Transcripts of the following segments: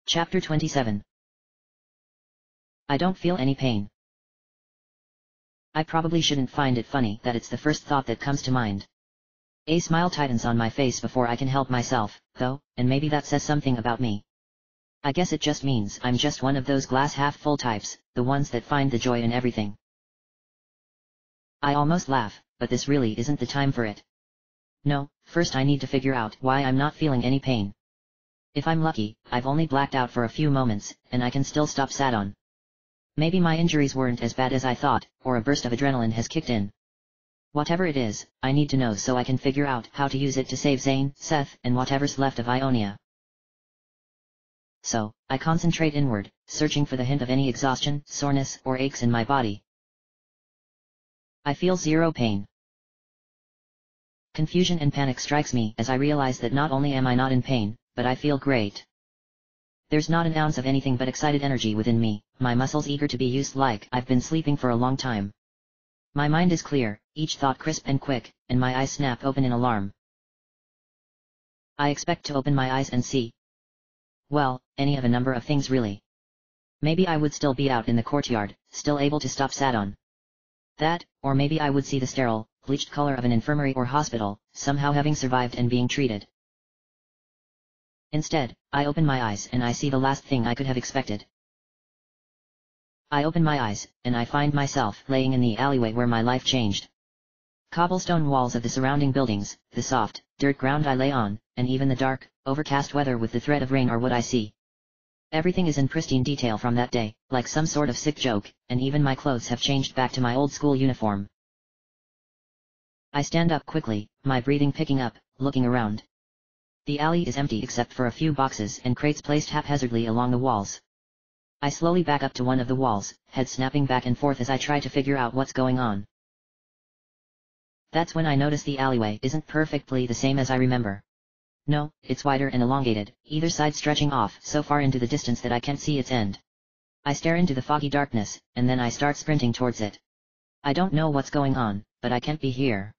Chapter 27. I don't feel any pain. I probably shouldn't find it funny that it's the first thought that comes to mind. A smile tightens on my face before I can help myself, though, and maybe that says something about me. I guess it just means I'm just one of those glass half full types, the ones that find the joy in everything. I almost laugh, but this really isn't the time for it. No, first I need to figure out why I'm not feeling any pain. If I'm lucky, I've only blacked out for a few moments, and I can still stop sat on. Maybe my injuries weren't as bad as I thought, or a burst of adrenaline has kicked in. Whatever it is, I need to know so I can figure out how to use it to save Zane, Seth, and whatever's left of Ionia. So, I concentrate inward, searching for the hint of any exhaustion, soreness, or aches in my body. I feel zero pain. Confusion and panic strikes me as I realize that not only am I not in pain, but I feel great. There's not an ounce of anything but excited energy within me, my muscles eager to be used like I've been sleeping for a long time. My mind is clear, each thought crisp and quick, and my eyes snap open in alarm. I expect to open my eyes and see, well, any of a number of things really. Maybe I would still be out in the courtyard, still able to stop sat on. That, or maybe I would see the sterile, bleached color of an infirmary or hospital, somehow having survived and being treated. Instead, I open my eyes and I see the last thing I could have expected. I open my eyes, and I find myself laying in the alleyway where my life changed. Cobblestone walls of the surrounding buildings, the soft, dirt ground I lay on, and even the dark, overcast weather with the threat of rain are what I see. Everything is in pristine detail from that day, like some sort of sick joke, and even my clothes have changed back to my old school uniform. I stand up quickly, my breathing picking up, looking around. The alley is empty except for a few boxes and crates placed haphazardly along the walls. I slowly back up to one of the walls, head snapping back and forth as I try to figure out what's going on. That's when I notice the alleyway isn't perfectly the same as I remember. No, it's wider and elongated, either side stretching off so far into the distance that I can't see its end. I stare into the foggy darkness, and then I start sprinting towards it. I don't know what's going on, but I can't be here.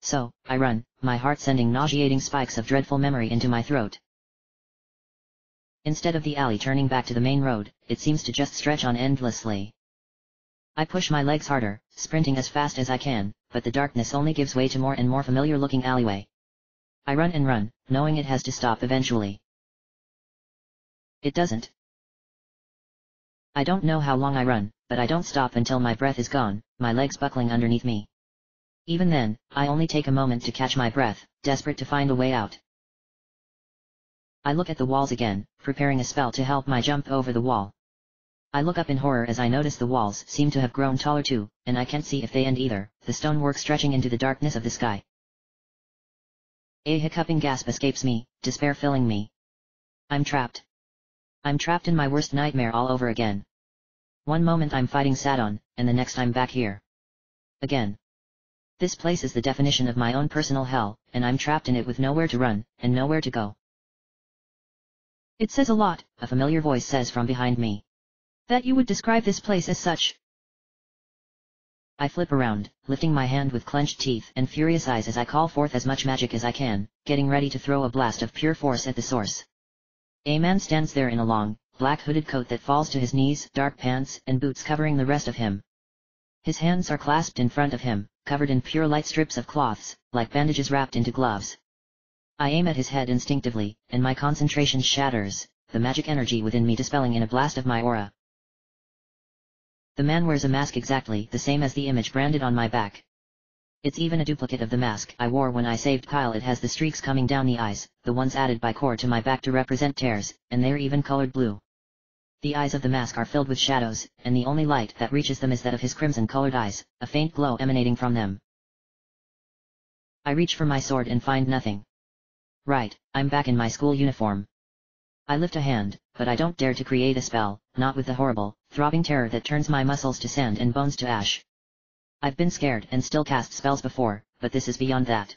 So, I run, my heart sending nauseating spikes of dreadful memory into my throat. Instead of the alley turning back to the main road, it seems to just stretch on endlessly. I push my legs harder, sprinting as fast as I can, but the darkness only gives way to more and more familiar-looking alleyway. I run and run, knowing it has to stop eventually. It doesn't. I don't know how long I run, but I don't stop until my breath is gone, my legs buckling underneath me. Even then, I only take a moment to catch my breath, desperate to find a way out. I look at the walls again, preparing a spell to help my jump over the wall. I look up in horror as I notice the walls seem to have grown taller too, and I can't see if they end either, the stonework stretching into the darkness of the sky. A hiccuping gasp escapes me, despair filling me. I'm trapped. I'm trapped in my worst nightmare all over again. One moment I'm fighting Sadon, and the next I'm back here. Again. This place is the definition of my own personal hell, and I'm trapped in it with nowhere to run, and nowhere to go. It says a lot, a familiar voice says from behind me. That you would describe this place as such. I flip around, lifting my hand with clenched teeth and furious eyes as I call forth as much magic as I can, getting ready to throw a blast of pure force at the source. A man stands there in a long, black hooded coat that falls to his knees, dark pants and boots covering the rest of him. His hands are clasped in front of him, covered in pure light strips of cloths, like bandages wrapped into gloves. I aim at his head instinctively, and my concentration shatters, the magic energy within me dispelling in a blast of my aura. The man wears a mask exactly the same as the image branded on my back. It's even a duplicate of the mask I wore when I saved Kyle. It has the streaks coming down the eyes, the ones added by Core to my back to represent tears, and they're even colored blue. The eyes of the mask are filled with shadows, and the only light that reaches them is that of his crimson-colored eyes, a faint glow emanating from them. I reach for my sword and find nothing. Right, I'm back in my school uniform. I lift a hand, but I don't dare to create a spell, not with the horrible, throbbing terror that turns my muscles to sand and bones to ash. I've been scared and still cast spells before, but this is beyond that.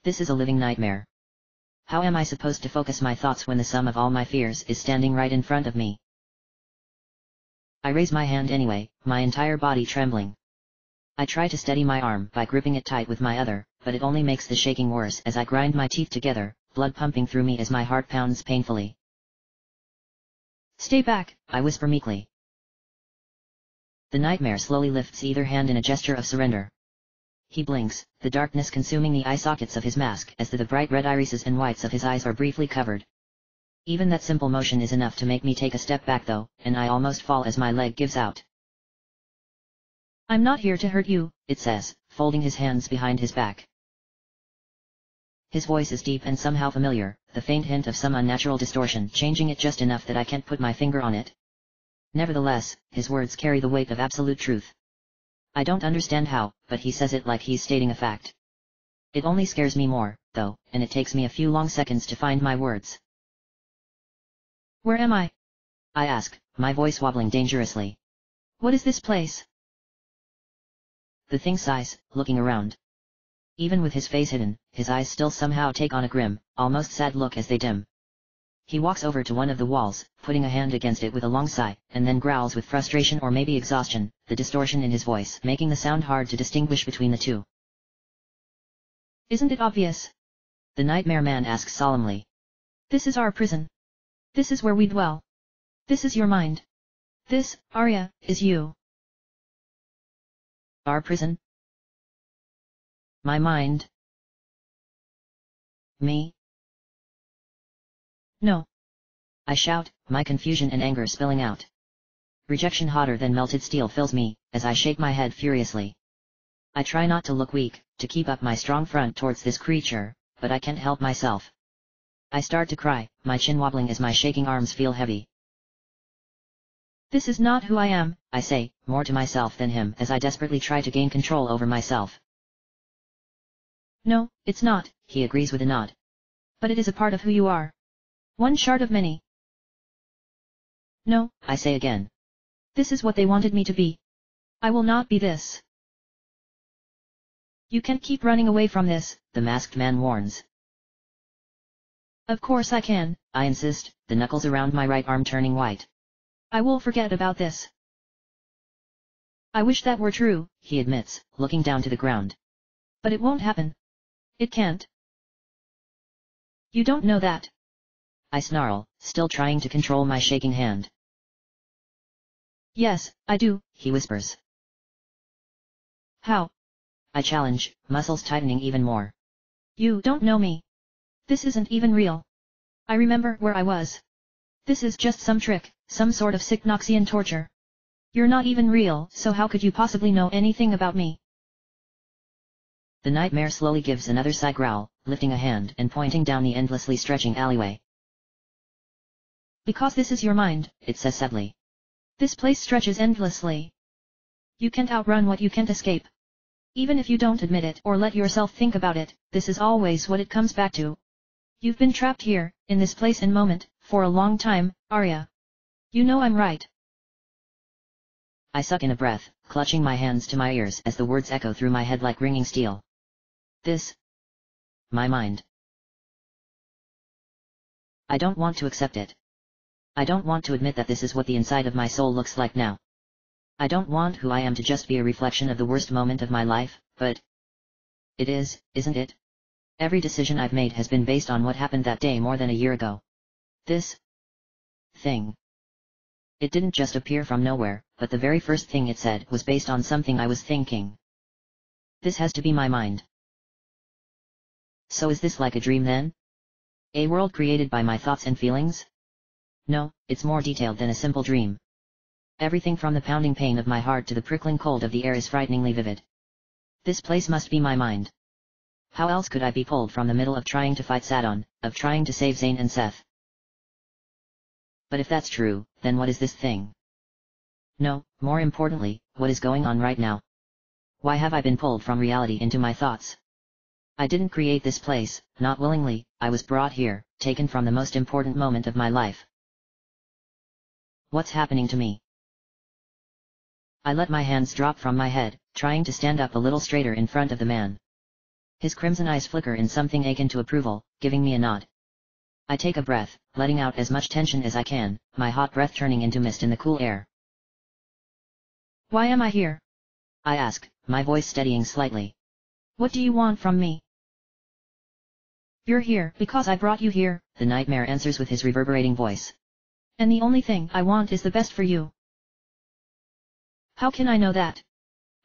This is a living nightmare. How am I supposed to focus my thoughts when the sum of all my fears is standing right in front of me? I raise my hand anyway, my entire body trembling. I try to steady my arm by gripping it tight with my other, but it only makes the shaking worse as I grind my teeth together, blood pumping through me as my heart pounds painfully. Stay back, I whisper meekly. The nightmare slowly lifts either hand in a gesture of surrender. He blinks, the darkness consuming the eye sockets of his mask as the bright red irises and whites of his eyes are briefly covered. Even that simple motion is enough to make me take a step back though, and I almost fall as my leg gives out. I'm not here to hurt you, it says, folding his hands behind his back. His voice is deep and somehow familiar, the faint hint of some unnatural distortion changing it just enough that I can't put my finger on it. Nevertheless, his words carry the weight of absolute truth. I don't understand how, but he says it like he's stating a fact. It only scares me more, though, and it takes me a few long seconds to find my words. Where am I? I ask, my voice wobbling dangerously. What is this place? The thing sighs, looking around. Even with his face hidden, his eyes still somehow take on a grim, almost sad look as they dim. He walks over to one of the walls, putting a hand against it with a long sigh, and then growls with frustration or maybe exhaustion, the distortion in his voice making the sound hard to distinguish between the two. Isn't it obvious? The nightmare man asks solemnly. This is our prison. This is where we dwell. This is your mind. This, Arya, is you. Our prison? My mind? Me? No. I shout, my confusion and anger spilling out. Rejection hotter than melted steel fills me, as I shake my head furiously. I try not to look weak, to keep up my strong front towards this creature, but I can't help myself. I start to cry, my chin wobbling as my shaking arms feel heavy. This is not who I am, I say, more to myself than him as I desperately try to gain control over myself. No, it's not, he agrees with a nod. But it is a part of who you are. One shard of many. No, I say again. This is what they wanted me to be. I will not be this. You can't keep running away from this, the masked man warns. Of course I can, I insist, the knuckles around my right arm turning white. I will forget about this. I wish that were true, he admits, looking down to the ground. But it won't happen. It can't. You don't know that. I snarl, still trying to control my shaking hand. Yes, I do, he whispers. How? I challenge, muscles tightening even more. You don't know me. This isn't even real. I remember where I was. This is just some trick, some sort of sick Noxian torture. You're not even real, so how could you possibly know anything about me? The nightmare slowly gives another sigh growl, lifting a hand and pointing down the endlessly stretching alleyway. Because this is your mind, it says sadly. This place stretches endlessly. You can't outrun what you can't escape. Even if you don't admit it or let yourself think about it, this is always what it comes back to. You've been trapped here, in this place and moment, for a long time, Arya. You know I'm right. I suck in a breath, clutching my hands to my ears as the words echo through my head like ringing steel. This. My mind. I don't want to accept it. I don't want to admit that this is what the inside of my soul looks like now. I don't want who I am to just be a reflection of the worst moment of my life, but it is, isn't it? Every decision I've made has been based on what happened that day more than a year ago. This thing. It didn't just appear from nowhere, but the very first thing it said was based on something I was thinking. This has to be my mind. So is this like a dream then? A world created by my thoughts and feelings? No, it's more detailed than a simple dream. Everything from the pounding pain of my heart to the prickling cold of the air is frighteningly vivid. This place must be my mind. How else could I be pulled from the middle of trying to fight Sadon, of trying to save Zane and Seth? But if that's true, then what is this thing? No, more importantly, what is going on right now? Why have I been pulled from reality into my thoughts? I didn't create this place, not willingly, I was brought here, taken from the most important moment of my life. What's happening to me? I let my hands drop from my head, trying to stand up a little straighter in front of the man. His crimson eyes flicker in something akin to approval, giving me a nod. I take a breath, letting out as much tension as I can, my hot breath turning into mist in the cool air. Why am I here? I ask, my voice steadying slightly. What do you want from me? You're here because I brought you here, the nightmare answers with his reverberating voice. And the only thing I want is the best for you. How can I know that?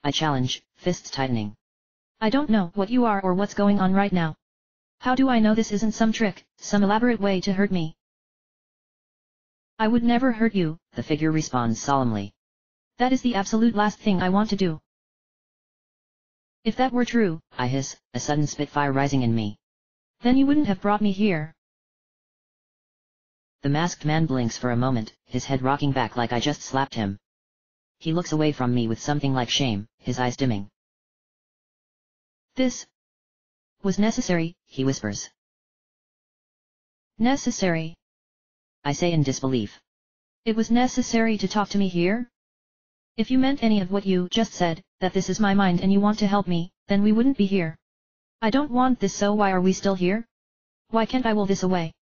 I challenge, fists tightening. I don't know what you are or what's going on right now. How do I know this isn't some trick, some elaborate way to hurt me? I would never hurt you, the figure responds solemnly. That is the absolute last thing I want to do. If that were true, I hiss, a sudden spitfire rising in me. Then you wouldn't have brought me here. The masked man blinks for a moment, his head rocking back like I just slapped him. He looks away from me with something like shame, his eyes dimming. This was necessary, he whispers. Necessary? I say in disbelief. It was necessary to talk to me here? If you meant any of what you just said, that this is my mind and you want to help me, then we wouldn't be here. I don't want this, so why are we still here? Why can't I will this away?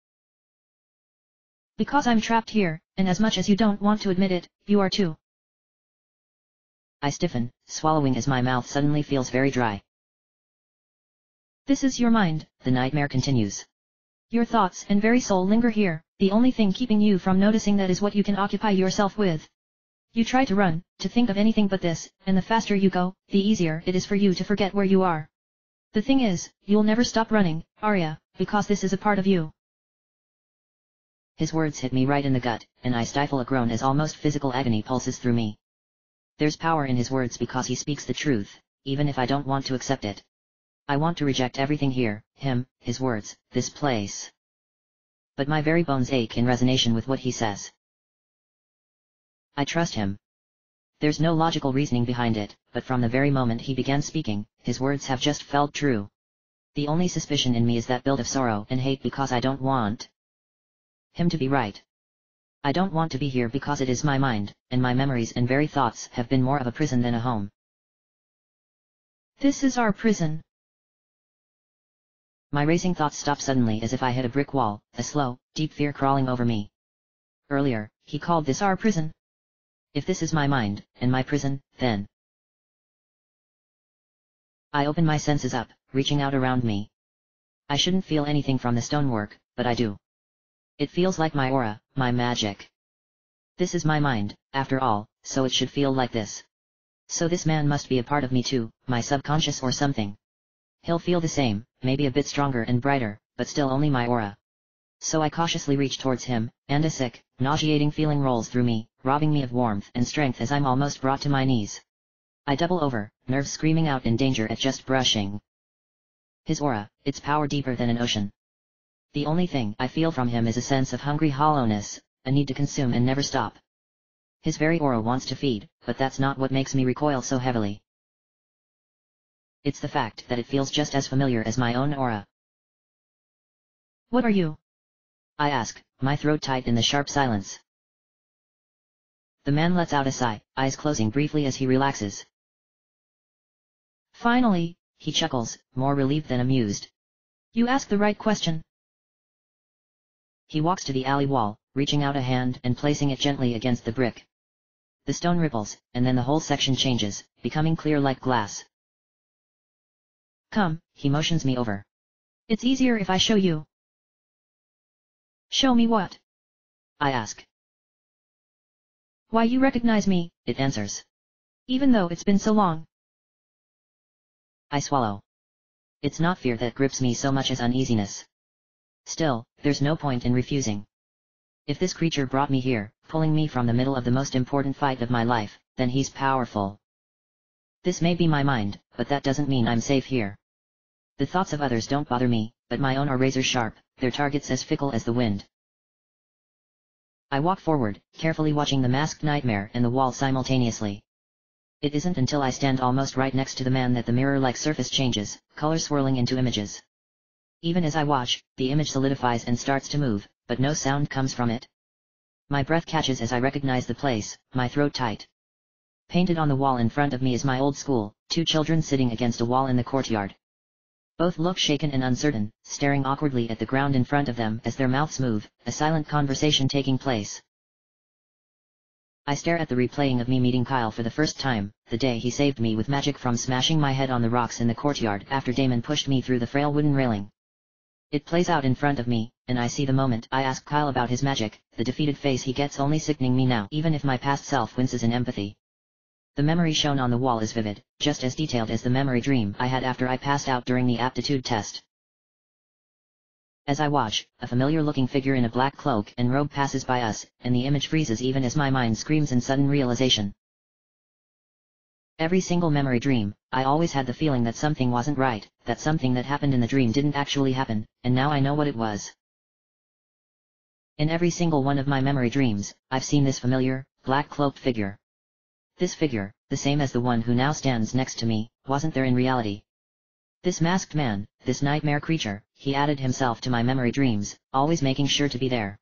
Because I'm trapped here, and as much as you don't want to admit it, you are too. I stiffen, swallowing as my mouth suddenly feels very dry. This is your mind, the nightmare continues. Your thoughts and very soul linger here, the only thing keeping you from noticing that is what you can occupy yourself with. You try to run, to think of anything but this, and the faster you go, the easier it is for you to forget where you are. The thing is, you'll never stop running, Arya, because this is a part of you. His words hit me right in the gut, and I stifle a groan as almost physical agony pulses through me. There's power in his words because he speaks the truth, even if I don't want to accept it. I want to reject everything here, him, his words, this place. But my very bones ache in resonation with what he says. I trust him. There's no logical reasoning behind it, but from the very moment he began speaking, his words have just felt true. The only suspicion in me is that build of sorrow and hate because I don't want him to be right. I don't want to be here because it is my mind, and my memories and very thoughts have been more of a prison than a home. This is our prison. My racing thoughts stop suddenly as if I hit a brick wall, a slow, deep fear crawling over me. Earlier, he called this our prison. If this is my mind, and my prison, then... I open my senses up, reaching out around me. I shouldn't feel anything from the stonework, but I do. It feels like my aura, my magic. This is my mind, after all, so it should feel like this. So this man must be a part of me too, my subconscious or something. He'll feel the same, maybe a bit stronger and brighter, but still only my aura. So I cautiously reach towards him, and a sick, nauseating feeling rolls through me, robbing me of warmth and strength as I'm almost brought to my knees. I double over, nerves screaming out in danger at just brushing. His aura, its power deeper than an ocean. The only thing I feel from him is a sense of hungry hollowness, a need to consume and never stop. His very aura wants to feed, but that's not what makes me recoil so heavily. It's the fact that it feels just as familiar as my own aura. What are you? I ask, my throat tight in the sharp silence. The man lets out a sigh, eyes closing briefly as he relaxes. Finally, he chuckles, more relieved than amused. You ask the right question. He walks to the alley wall, reaching out a hand and placing it gently against the brick. The stone ripples, and then the whole section changes, becoming clear like glass. Come, he motions me over. It's easier if I show you. Show me what? I ask. Why you recognize me, it answers. Even though it's been so long. I swallow. It's not fear that grips me so much as uneasiness. Still, there's no point in refusing. If this creature brought me here, pulling me from the middle of the most important fight of my life, then he's powerful. This may be my mind, but that doesn't mean I'm safe here. The thoughts of others don't bother me, but my own are razor sharp, their targets as fickle as the wind. I walk forward, carefully watching the masked nightmare and the wall simultaneously. It isn't until I stand almost right next to the man that the mirror-like surface changes, color swirling into images. Even as I watch, the image solidifies and starts to move, but no sound comes from it. My breath catches as I recognize the place, my throat tight. Painted on the wall in front of me is my old school, two children sitting against a wall in the courtyard. Both look shaken and uncertain, staring awkwardly at the ground in front of them as their mouths move, a silent conversation taking place. I stare at the replaying of me meeting Kyle for the first time, the day he saved me with magic from smashing my head on the rocks in the courtyard after Damon pushed me through the frail wooden railing. It plays out in front of me, and I see the moment I ask Kyle about his magic, the defeated face he gets only sickening me now, even if my past self winces in empathy. The memory shown on the wall is vivid, just as detailed as the memory dream I had after I passed out during the aptitude test. As I watch, a familiar-looking figure in a black cloak and robe passes by us, and the image freezes even as my mind screams in sudden realization. Every single memory dream, I always had the feeling that something wasn't right, that something that happened in the dream didn't actually happen, and now I know what it was. In every single one of my memory dreams, I've seen this familiar, black-cloaked figure. This figure, the same as the one who now stands next to me, wasn't there in reality. This masked man, this nightmare creature, he added himself to my memory dreams, always making sure to be there.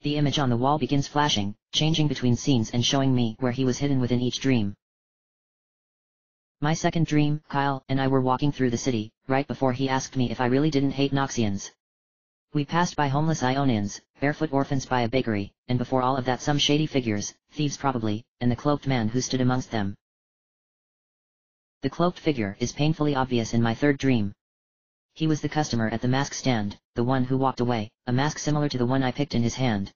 The image on the wall begins flashing, changing between scenes and showing me where he was hidden within each dream. My second dream, Kyle and I were walking through the city, right before he asked me if I really didn't hate Noxians. We passed by homeless Ionians, barefoot orphans by a bakery, and before all of that some shady figures, thieves probably, and the cloaked man who stood amongst them. The cloaked figure is painfully obvious in my third dream. He was the customer at the mask stand, the one who walked away, a mask similar to the one I picked in his hand.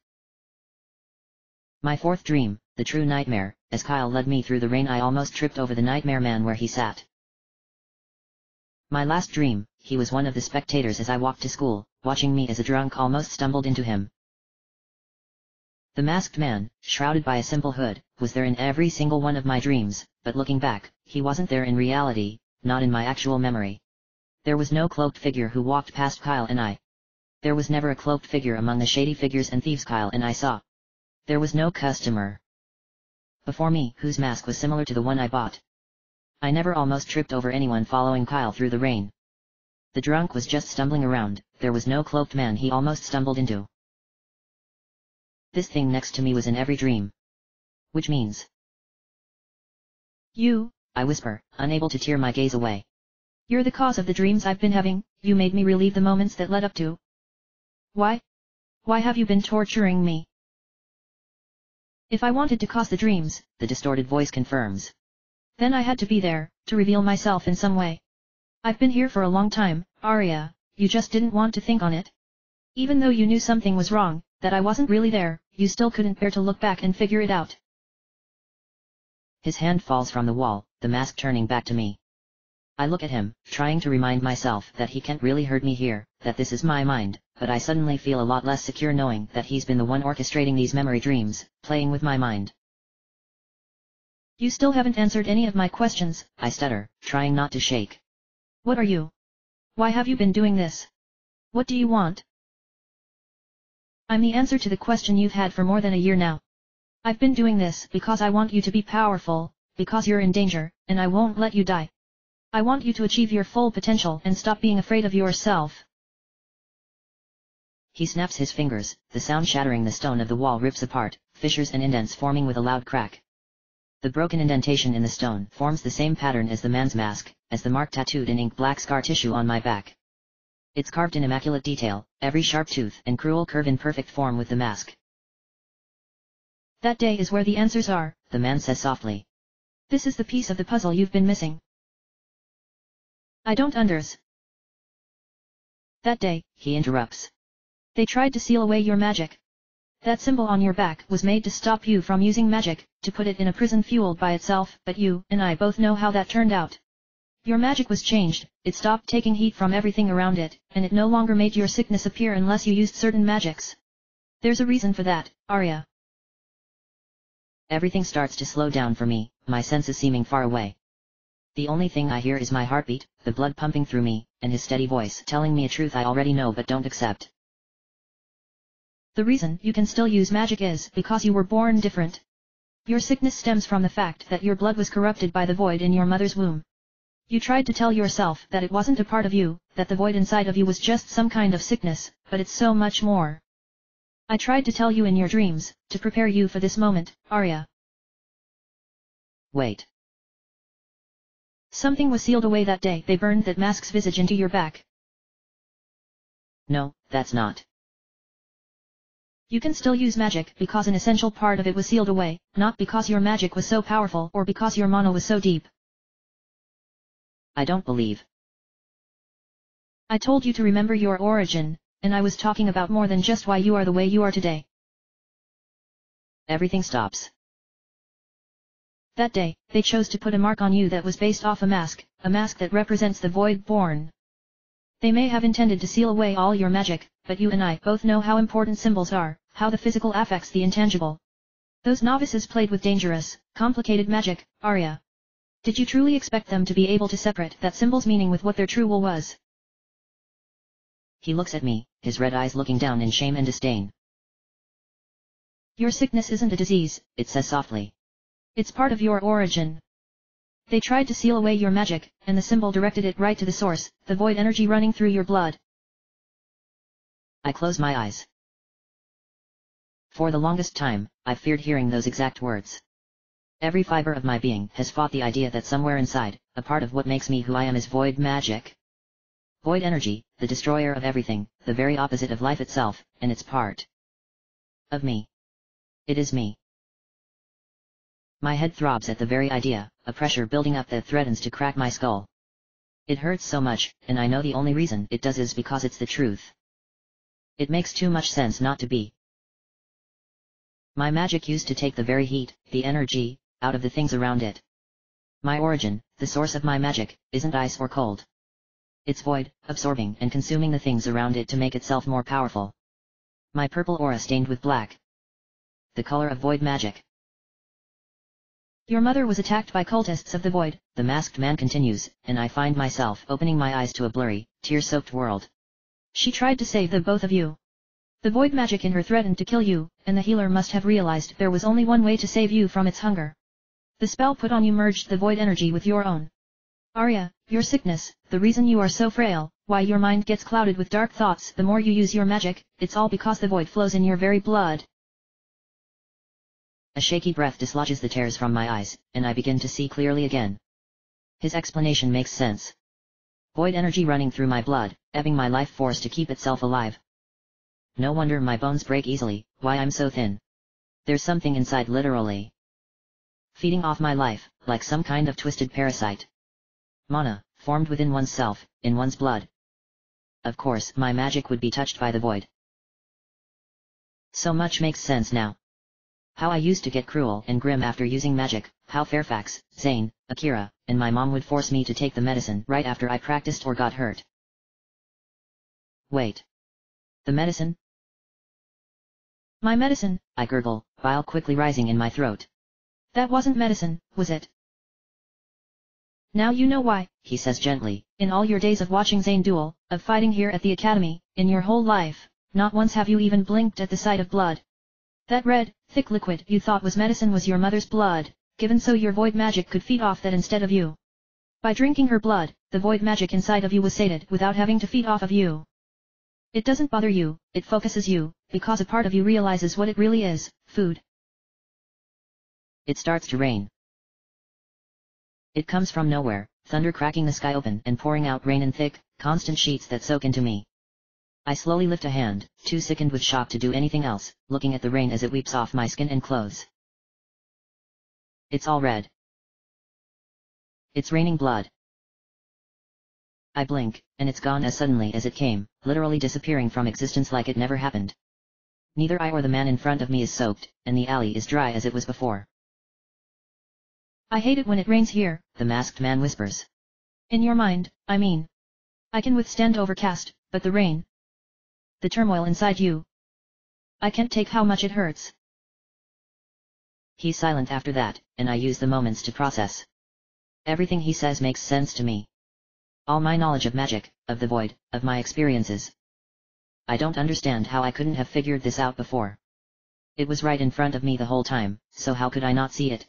My fourth dream, the true nightmare, as Kyle led me through the rain I almost tripped over the nightmare man where he sat. My last dream, he was one of the spectators as I walked to school, watching me as a drunk almost stumbled into him. The masked man, shrouded by a simple hood, was there in every single one of my dreams, but looking back, he wasn't there in reality, not in my actual memory. There was no cloaked figure who walked past Kyle and I. There was never a cloaked figure among the shady figures and thieves Kyle and I saw. There was no customer before me whose mask was similar to the one I bought. I never almost tripped over anyone following Kyle through the rain. The drunk was just stumbling around, there was no cloaked man he almost stumbled into. This thing next to me was in every dream. Which means... You, I whisper, unable to tear my gaze away. You're the cause of the dreams I've been having, you made me relive the moments that led up to. Why? Why have you been torturing me? If I wanted to cause the dreams, the distorted voice confirms, then I had to be there, to reveal myself in some way. I've been here for a long time, Arya, you just didn't want to think on it. Even though you knew something was wrong, that I wasn't really there, you still couldn't bear to look back and figure it out. His hand falls from the wall, the mask turning back to me. I look at him, trying to remind myself that he can't really hurt me here, that this is my mind, but I suddenly feel a lot less secure knowing that he's been the one orchestrating these memory dreams, playing with my mind. You still haven't answered any of my questions, I stutter, trying not to shake. What are you? Why have you been doing this? What do you want? I'm the answer to the question you've had for more than a year now. I've been doing this because I want you to be powerful, because you're in danger, and I won't let you die. I want you to achieve your full potential and stop being afraid of yourself. He snaps his fingers, the sound shattering the stone of the wall rips apart, fissures and indents forming with a loud crack. The broken indentation in the stone forms the same pattern as the man's mask, as the mark tattooed in ink black scar tissue on my back. It's carved in immaculate detail, every sharp tooth and cruel curve in perfect form with the mask. That day is where the answers are, the man says softly. This is the piece of the puzzle you've been missing. I don't understand. That day, he interrupts. They tried to seal away your magic. That symbol on your back was made to stop you from using magic, to put it in a prison fueled by itself, but you and I both know how that turned out. Your magic was changed, it stopped taking heat from everything around it, and it no longer made your sickness appear unless you used certain magics. There's a reason for that, Arya. Everything starts to slow down for me, my senses seeming far away. The only thing I hear is my heartbeat, the blood pumping through me, and his steady voice telling me a truth I already know but don't accept. The reason you can still use magic is because you were born different. Your sickness stems from the fact that your blood was corrupted by the void in your mother's womb. You tried to tell yourself that it wasn't a part of you, that the void inside of you was just some kind of sickness, but it's so much more. I tried to tell you in your dreams, to prepare you for this moment, Arya. Wait. Something was sealed away that day. They burned that mask's visage into your back. No, that's not. You can still use magic because an essential part of it was sealed away, not because your magic was so powerful or because your mana was so deep. I don't believe. I told you to remember your origin, and I was talking about more than just why you are the way you are today. Everything stops. That day, they chose to put a mark on you that was based off a mask that represents the void born. They may have intended to seal away all your magic, but you and I both know how important symbols are, how the physical affects the intangible. Those novices played with dangerous, complicated magic, Arya. Did you truly expect them to be able to separate that symbol's meaning with what their true will was? He looks at me, his red eyes looking down in shame and disdain. Your sickness isn't a disease, It says softly. It's part of your origin. They tried to seal away your magic, and the symbol directed it right to the source, the void energy running through your blood. I close my eyes. For the longest time, I feared hearing those exact words. Every fiber of my being has fought the idea that somewhere inside, a part of what makes me who I am is void magic. Void energy, the destroyer of everything, the very opposite of life itself, and it's part of me. It is me. My head throbs at the very idea, a pressure building up that threatens to crack my skull. It hurts so much, and I know the only reason it does is because it's the truth. It makes too much sense not to be. My magic used to take the very heat, the energy, out of the things around it. My origin, the source of my magic, isn't ice or cold. It's void, absorbing and consuming the things around it to make itself more powerful. My purple aura stained with black. The color of void magic. Your mother was attacked by cultists of the void, The masked man continues, and I find myself opening my eyes to a blurry, tear-soaked world. She tried to save the both of you. The void magic in her threatened to kill you, and the healer must have realized there was only one way to save you from its hunger. The spell put on you merged the void energy with your own. Arya, your sickness, the reason you are so frail, why your mind gets clouded with dark thoughts the more you use your magic, it's all because the void flows in your very blood. A shaky breath dislodges the tears from my eyes, and I begin to see clearly again. His explanation makes sense. Void energy running through my blood, ebbing my life force to keep itself alive. No wonder my bones break easily, why I'm so thin. There's something inside literally feeding off my life, like some kind of twisted parasite. Mana, formed within oneself, in one's blood. Of course, my magic would be touched by the void. So much makes sense now. How I used to get cruel and grim after using magic, how Fairfax, Zane, Akira, and my mom would force me to take the medicine right after I practiced or got hurt. Wait. The medicine? My medicine, I gurgle, bile quickly rising in my throat. That wasn't medicine, was it? Now you know why, he says gently. In all your days of watching Zane duel, of fighting here at the academy, in your whole life, not once have you even blinked at the sight of blood. That red, thick liquid you thought was medicine was your mother's blood, given so your void magic could feed off that instead of you. By drinking her blood, the void magic inside of you was sated without having to feed off of you. It doesn't bother you, it focuses you, because a part of you realizes what it really is, food. It starts to rain. It comes from nowhere, thunder cracking the sky open and pouring out rain in thick, constant sheets that soak into me. I slowly lift a hand, too sickened with shock to do anything else, looking at the rain as it weeps off my skin and clothes. It's all red. It's raining blood. I blink, and it's gone as suddenly as it came, literally disappearing from existence like it never happened. Neither I or the man in front of me is soaked, and the alley is dry as it was before. I hate it when it rains here, the masked man whispers. In your mind, I mean. I can withstand overcast, but the rain. The turmoil inside you. I can't take how much it hurts. He's silent after that, and I use the moments to process. Everything he says makes sense to me. All my knowledge of magic, of the void, of my experiences. I don't understand how I couldn't have figured this out before. It was right in front of me the whole time, so how could I not see it?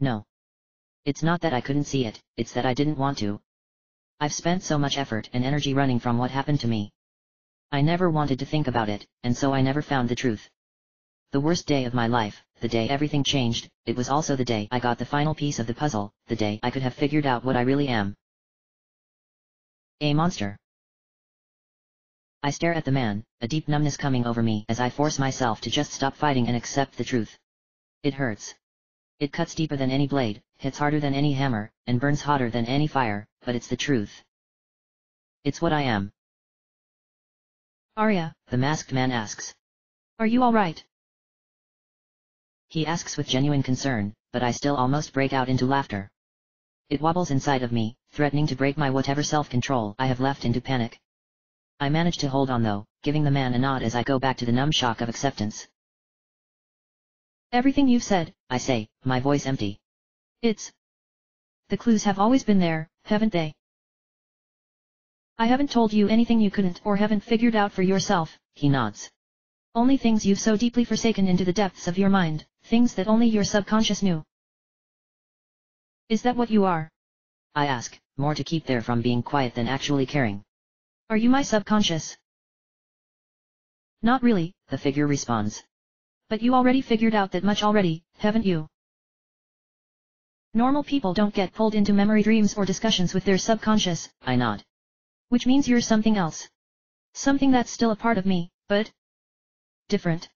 No. It's not that I couldn't see it, it's that I didn't want to. I've spent so much effort and energy running from what happened to me. I never wanted to think about it, and so I never found the truth. The worst day of my life, the day everything changed, it was also the day I got the final piece of the puzzle, the day I could have figured out what I really am. A monster. I stare at the man, a deep numbness coming over me as I force myself to just stop fighting and accept the truth. It hurts. It cuts deeper than any blade, hits harder than any hammer, and burns hotter than any fire, but it's the truth. It's what I am. Arya, The masked man asks. are you alright? He asks with genuine concern, but I still almost break out into laughter. It wobbles inside of me, threatening to break my whatever self-control I have left into panic. I manage to hold on though, giving the man a nod as I go back to the numb shock of acceptance. Everything you've said, I say, my voice empty. The clues have always been there, haven't they? I haven't told you anything you couldn't or haven't figured out for yourself. He nods. Only things you've so deeply forsaken into the depths of your mind, things that only your subconscious knew. Is that what you are? I ask, more to keep there from being quiet than actually caring. Are you my subconscious? Not really, the figure responds. But you already figured out that much already, haven't you? Normal people don't get pulled into memory dreams or discussions with their subconscious. I nod. Which means you're something else. Something that's still a part of me, but different.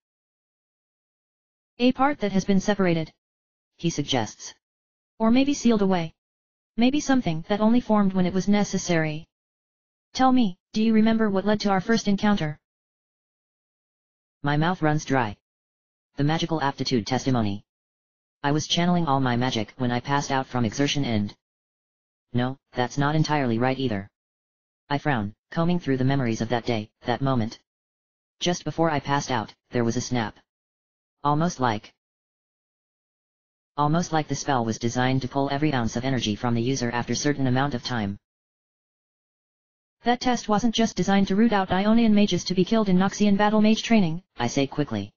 A part that has been separated. He suggests. Or maybe sealed away. Maybe something that only formed when it was necessary. Tell me, do you remember what led to our first encounter? My mouth runs dry. The magical aptitude testimony. I was channeling all my magic when I passed out from exertion and... No, that's not entirely right either. I frown, combing through the memories of that day, that moment. Just before I passed out, there was a snap. Almost like the spell was designed to pull every ounce of energy from the user after a certain amount of time. That test wasn't just designed to root out Ionian mages to be killed in Noxian battle mage training, I say quickly.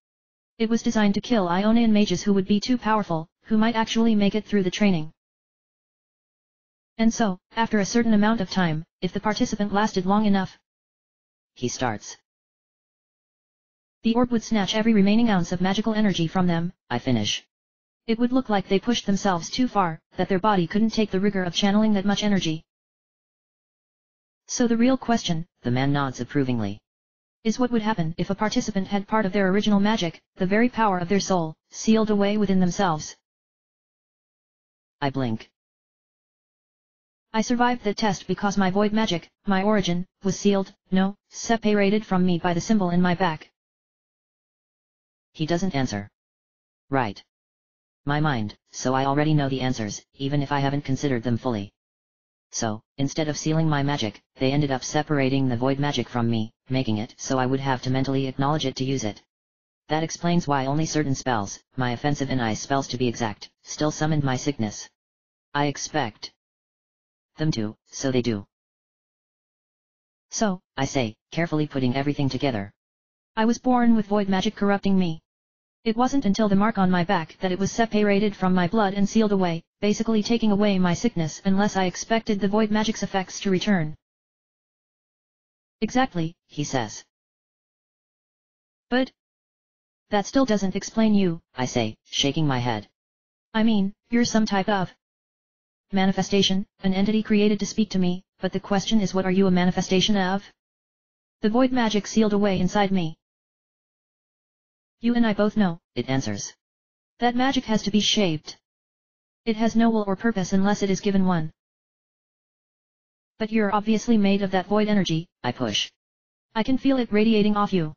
It was designed to kill Ionian mages who would be too powerful, who might actually make it through the training. And so, after a certain amount of time, if the participant lasted long enough, he starts. The orb would snatch every remaining ounce of magical energy from them, I finish. It would look like they pushed themselves too far, that their body couldn't take the rigor of channeling that much energy. So the real question, the man nods approvingly, is what would happen if a participant had part of their original magic, the very power of their soul, sealed away within themselves. I blink. I survived the test because my void magic, my origin, was sealed, no, separated from me by the symbol in my back. He doesn't answer. Right. My mind, so I already know the answers, even if I haven't considered them fully. So, instead of sealing my magic, they ended up separating the void magic from me, making it so I would have to mentally acknowledge it to use it. That explains why only certain spells, my offensive and ice spells to be exact, still summoned my sickness. I expect them to, so they do. So, I say, carefully putting everything together. I was born with void magic corrupting me. It wasn't until the mark on my back that it was separated from my blood and sealed away, basically taking away my sickness unless I expected the void magic's effects to return. Exactly, he says. But that still doesn't explain you, I say, shaking my head. I mean, you're some type of manifestation, an entity created to speak to me, but the question is, what are you a manifestation of? The void magic sealed away inside me. You and I both know, it answers. That magic has to be shaped. It has no will or purpose unless it is given one. But you're obviously made of that void energy, I push. I can feel it radiating off you.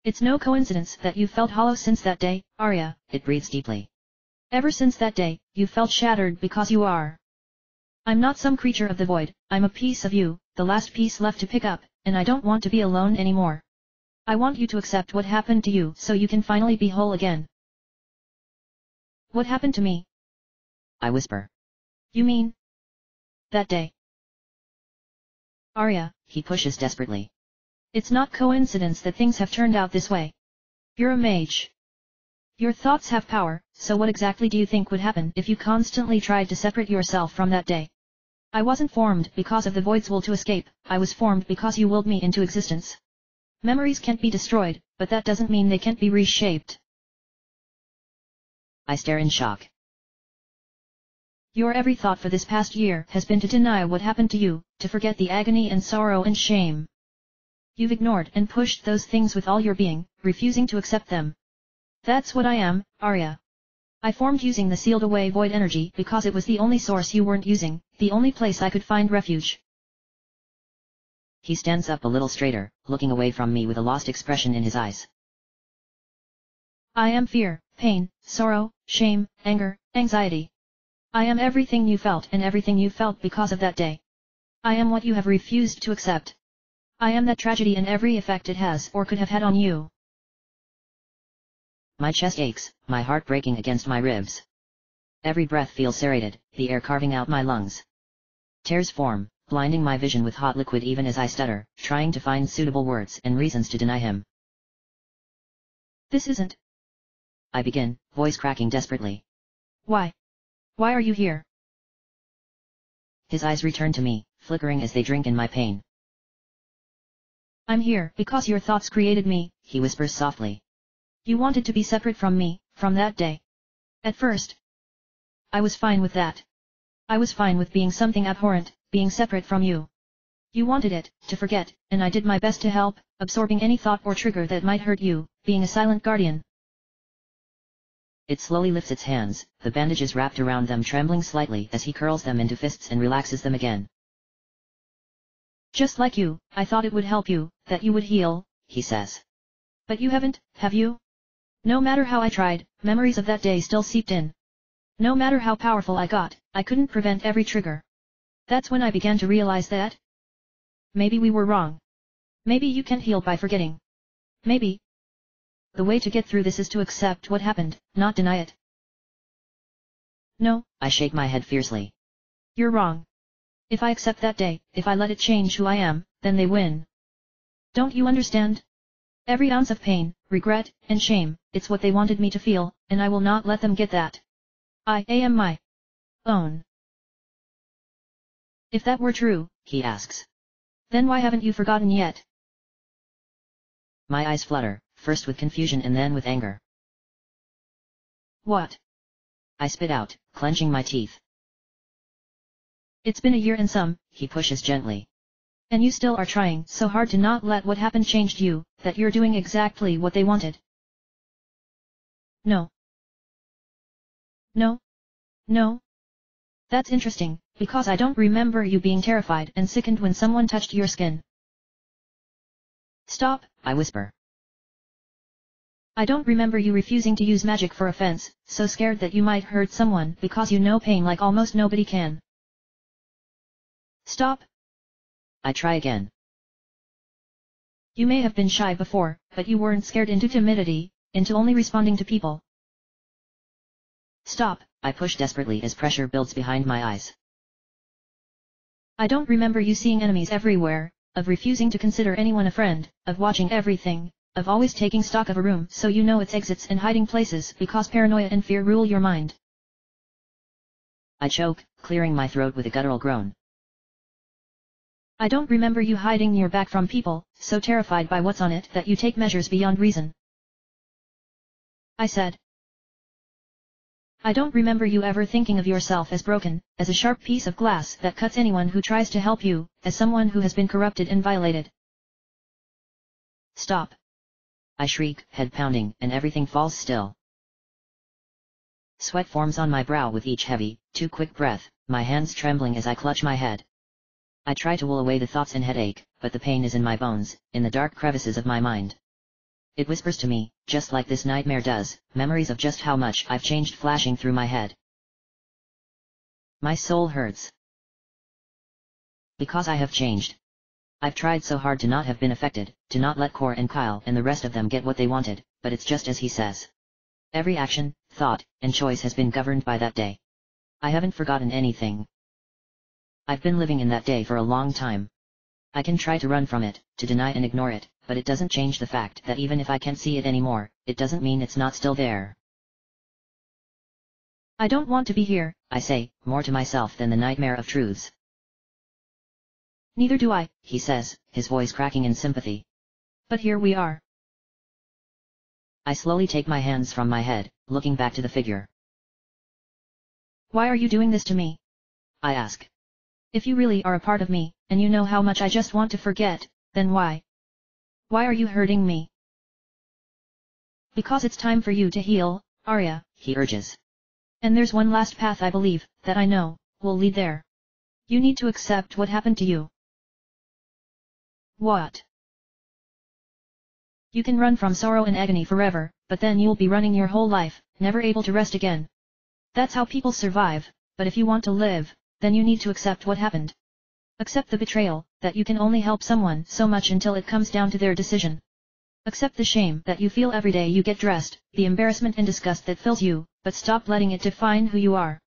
It's no coincidence that you felt hollow since that day, Arya. It breathes deeply. Ever since that day, you felt shattered because you are. I'm not some creature of the void, I'm a piece of you, the last piece left to pick up, and I don't want to be alone anymore. I want you to accept what happened to you so you can finally be whole again. What happened to me? I whisper. You mean that day? Arya, he pushes desperately. It's not coincidence that things have turned out this way. You're a mage. Your thoughts have power, so what exactly do you think would happen if you constantly tried to separate yourself from that day? I wasn't formed because of the void's will to escape, I was formed because you willed me into existence. Memories can't be destroyed, but that doesn't mean they can't be reshaped. I stare in shock. Your every thought for this past year has been to deny what happened to you, to forget the agony and sorrow and shame. You've ignored and pushed those things with all your being, refusing to accept them. That's what I am, Arya. I formed using the sealed away void energy because it was the only source you weren't using, the only place I could find refuge. He stands up a little straighter, looking away from me with a lost expression in his eyes. I am fear, pain, sorrow, shame, anger, anxiety. I am everything you felt and everything you felt because of that day. I am what you have refused to accept. I am that tragedy and every effect it has or could have had on you. My chest aches, my heart breaking against my ribs. Every breath feels serrated, the air carving out my lungs. Tears form, blinding my vision with hot liquid even as I stutter, trying to find suitable words and reasons to deny him. This isn't. I begin, voice cracking desperately. Why? Why are you here? His eyes return to me, flickering as they drink in my pain. I'm here because your thoughts created me, he whispers softly. You wanted to be separate from me, from that day. At first, I was fine with that. I was fine with being something abhorrent, being separate from you. You wanted it, to forget, and I did my best to help, absorbing any thought or trigger that might hurt you, being a silent guardian. It slowly lifts its hands, the bandages wrapped around them trembling slightly as he curls them into fists and relaxes them again. Just like you, I thought it would help you, that you would heal, he says. But you haven't, have you? No matter how I tried, memories of that day still seeped in. No matter how powerful I got, I couldn't prevent every trigger. That's when I began to realize that maybe we were wrong. Maybe you can't heal by forgetting. Maybe the way to get through this is to accept what happened, not deny it. No, I shake my head fiercely. You're wrong. If I accept that day, if I let it change who I am, then they win. Don't you understand? Every ounce of pain, regret, and shame, it's what they wanted me to feel, and I will not let them get that. I am my own. If that were true, he asks, then why haven't you forgotten yet? My eyes flutter, first with confusion and then with anger. What? I spit out, clenching my teeth. It's been a year and some, he pushes gently. And you still are trying so hard to not let what happened change you, that you're doing exactly what they wanted. No. No. No. That's interesting, because I don't remember you being terrified and sickened when someone touched your skin. Stop, I whisper. I don't remember you refusing to use magic for offense, so scared that you might hurt someone because you know pain like almost nobody can. Stop. I try again. You may have been shy before, but you weren't scared into timidity, into only responding to people. Stop. I push desperately as pressure builds behind my eyes. I don't remember you seeing enemies everywhere, of refusing to consider anyone a friend, of watching everything, of always taking stock of a room so you know its exits and hiding places because paranoia and fear rule your mind. I choke, clearing my throat with a guttural groan. I don't remember you hiding your back from people, so terrified by what's on it that you take measures beyond reason. I said. I don't remember you ever thinking of yourself as broken, as a sharp piece of glass that cuts anyone who tries to help you, as someone who has been corrupted and violated. Stop. I shriek, head pounding, and everything falls still. Sweat forms on my brow with each heavy, too quick breath, my hands trembling as I clutch my head. I try to will away the thoughts and headache, but the pain is in my bones, in the dark crevices of my mind. It whispers to me, just like this nightmare does, memories of just how much I've changed flashing through my head. My soul hurts. Because I have changed. I've tried so hard to not have been affected, to not let Cor and Kyle and the rest of them get what they wanted, but it's just as he says. Every action, thought, and choice has been governed by that day. I haven't forgotten anything. I've been living in that day for a long time. I can try to run from it, to deny and ignore it, but it doesn't change the fact that even if I can't see it anymore, it doesn't mean it's not still there. I don't want to be here, I say, more to myself than the nightmare of truths. Neither do I, he says, his voice cracking in sympathy. But here we are. I slowly take my hands from my head, looking back to the figure. Why are you doing this to me? I ask. If you really are a part of me, and you know how much I just want to forget, then why? Why are you hurting me? Because it's time for you to heal, Arya, he urges. And there's one last path I believe, that I know, will lead there. You need to accept what happened to you. What? You can run from sorrow and agony forever, but then you'll be running your whole life, never able to rest again. That's how people survive, but if you want to live, then you need to accept what happened. Accept the betrayal, that you can only help someone so much until it comes down to their decision. Accept the shame that you feel every day you get dressed, the embarrassment and disgust that fills you, but stop letting it define who you are.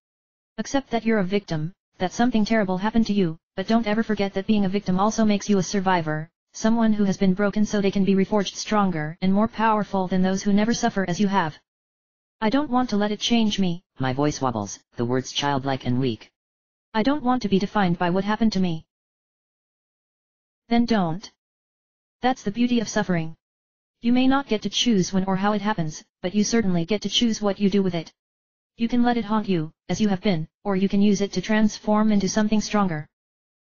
Accept that you're a victim, that something terrible happened to you, but don't ever forget that being a victim also makes you a survivor, someone who has been broken so they can be reforged stronger and more powerful than those who never suffer as you have. I don't want to let it change me. My voice wobbles, the words childlike and weak. I don't want to be defined by what happened to me. Then don't. That's the beauty of suffering. You may not get to choose when or how it happens, but you certainly get to choose what you do with it. You can let it haunt you, as you have been, or you can use it to transform into something stronger.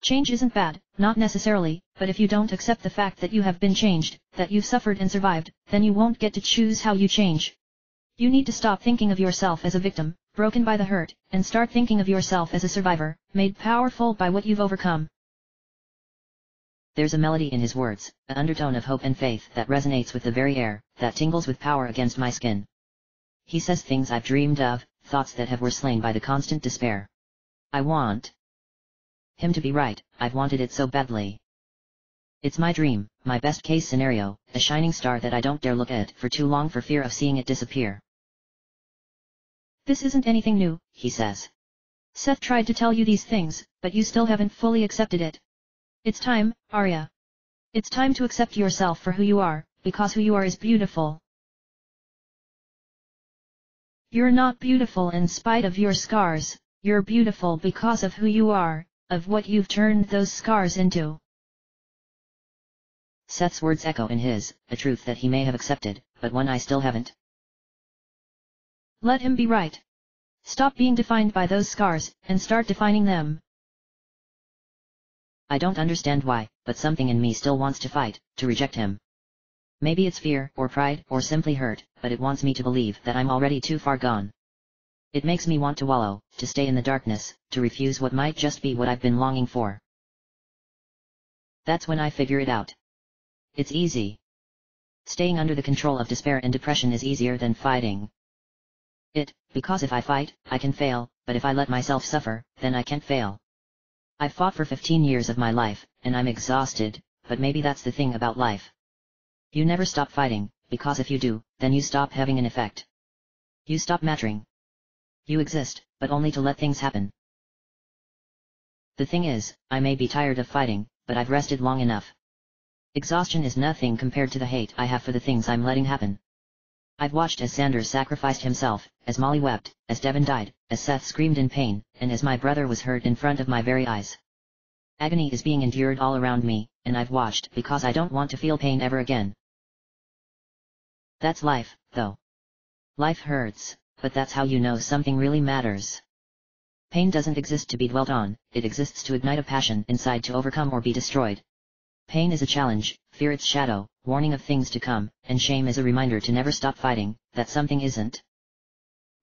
Change isn't bad, not necessarily, but if you don't accept the fact that you have been changed, that you've suffered and survived, then you won't get to choose how you change. You need to stop thinking of yourself as a victim, broken by the hurt, and start thinking of yourself as a survivor, made powerful by what you've overcome. There's a melody in his words, an undertone of hope and faith that resonates with the very air, that tingles with power against my skin. He says things I've dreamed of, thoughts that were slain by the constant despair. I want him to be right, I've wanted it so badly. It's my dream, my best case scenario, a shining star that I don't dare look at for too long for fear of seeing it disappear. This isn't anything new, he says. Seth tried to tell you these things, but you still haven't fully accepted it. It's time, Arya. It's time to accept yourself for who you are, because who you are is beautiful. You're not beautiful in spite of your scars, you're beautiful because of who you are, of what you've turned those scars into. Seth's words echo in his, a truth that he may have accepted, but one I still haven't. Let him be right. Stop being defined by those scars, and start defining them. I don't understand why, but something in me still wants to fight, to reject him. Maybe it's fear, or pride, or simply hurt, but it wants me to believe that I'm already too far gone. It makes me want to wallow, to stay in the darkness, to refuse what might just be what I've been longing for. That's when I figure it out. It's easy. Staying under the control of despair and depression is easier than fighting it, because if I fight, I can fail, but if I let myself suffer, then I can't fail. I've fought for 15 years of my life, and I'm exhausted, but maybe that's the thing about life. You never stop fighting, because if you do, then you stop having an effect. You stop mattering. You exist, but only to let things happen. The thing is, I may be tired of fighting, but I've rested long enough. Exhaustion is nothing compared to the hate I have for the things I'm letting happen. I've watched as Sanders sacrificed himself, as Molly wept, as Devon died, as Seth screamed in pain, and as my brother was hurt in front of my very eyes. Agony is being endured all around me, and I've watched because I don't want to feel pain ever again. That's life, though. Life hurts, but that's how you know something really matters. Pain doesn't exist to be dwelt on, it exists to ignite a passion inside to overcome or be destroyed. Pain is a challenge, fear its shadow, warning of things to come, and shame is a reminder to never stop fighting, that something isn't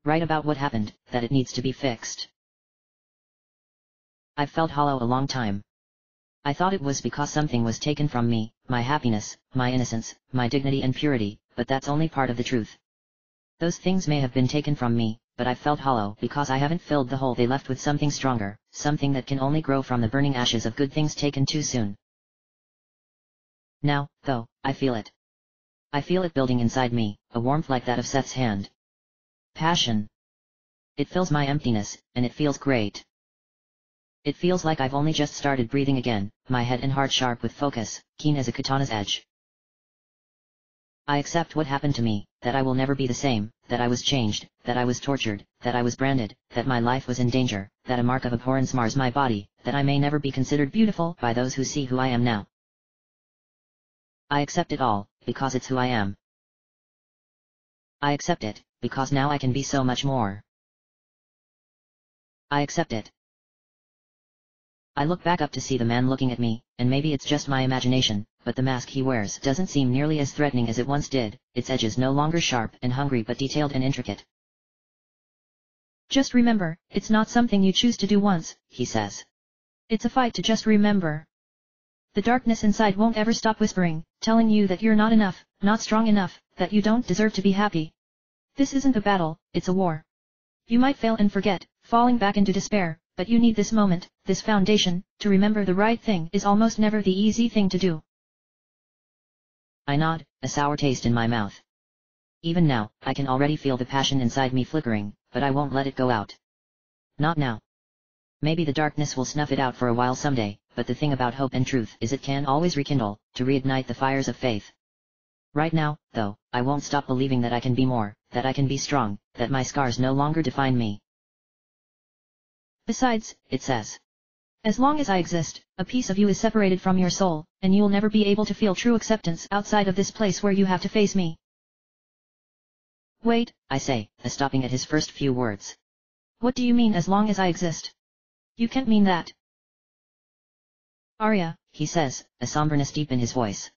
right about what happened, that it needs to be fixed. I've felt hollow a long time. I thought it was because something was taken from me, my happiness, my innocence, my dignity and purity, but that's only part of the truth. Those things may have been taken from me, but I've felt hollow because I haven't filled the hole they left with something stronger, something that can only grow from the burning ashes of good things taken too soon. Now, though, I feel it. I feel it building inside me, a warmth like that of Seth's hand. Passion. It fills my emptiness, and it feels great. It feels like I've only just started breathing again, my head and heart sharp with focus, keen as a katana's edge. I accept what happened to me, that I will never be the same, that I was changed, that I was tortured, that I was branded, that my life was in danger, that a mark of abhorrence mars my body, that I may never be considered beautiful by those who see who I am now. I accept it all, because it's who I am. I accept it, because now I can be so much more. I accept it. I look back up to see the man looking at me, and maybe it's just my imagination, but the mask he wears doesn't seem nearly as threatening as it once did, its edges no longer sharp and hungry but detailed and intricate. Just remember, it's not something you choose to do once, he says. It's a fight to just remember. The darkness inside won't ever stop whispering, telling you that you're not enough, not strong enough, that you don't deserve to be happy. This isn't a battle, it's a war. You might fail and forget, falling back into despair, but you need this moment, this foundation, to remember the right thing is almost never the easy thing to do. I nod, a sour taste in my mouth. Even now, I can already feel the passion inside me flickering, but I won't let it go out. Not now. Maybe the darkness will snuff it out for a while someday, but the thing about hope and truth is it can always rekindle, to reignite the fires of faith. Right now, though, I won't stop believing that I can be more, that I can be strong, that my scars no longer define me. Besides, it says, as long as I exist, a piece of you is separated from your soul, and you'll never be able to feel true acceptance outside of this place where you have to face me. Wait, I say, stopping at his first few words. What do you mean as long as I exist? You can't mean that. Arya, he says, a somberness deep in his voice.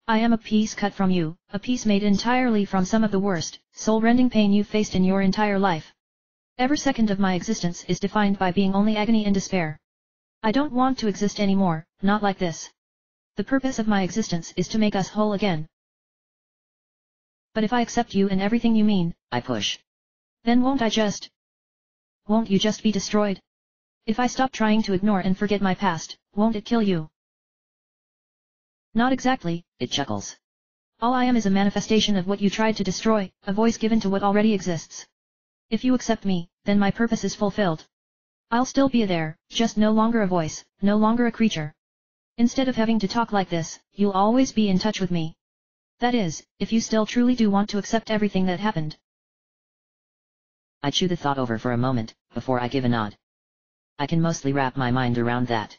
I am a piece cut from you, a piece made entirely from some of the worst, soul-rending pain you've faced in your entire life. Every second of my existence is defined by being only agony and despair. I don't want to exist anymore, not like this. The purpose of my existence is to make us whole again. But if I accept you and everything you mean, I push. Then won't you just be destroyed? If I stop trying to ignore and forget my past, won't it kill you? Not exactly, it chuckles. All I am is a manifestation of what you tried to destroy, a voice given to what already exists. If you accept me, then my purpose is fulfilled. I'll still be there, just no longer a voice, no longer a creature. Instead of having to talk like this, you'll always be in touch with me. That is, if you still truly do want to accept everything that happened. I chew the thought over for a moment, before I give a nod. I can mostly wrap my mind around that.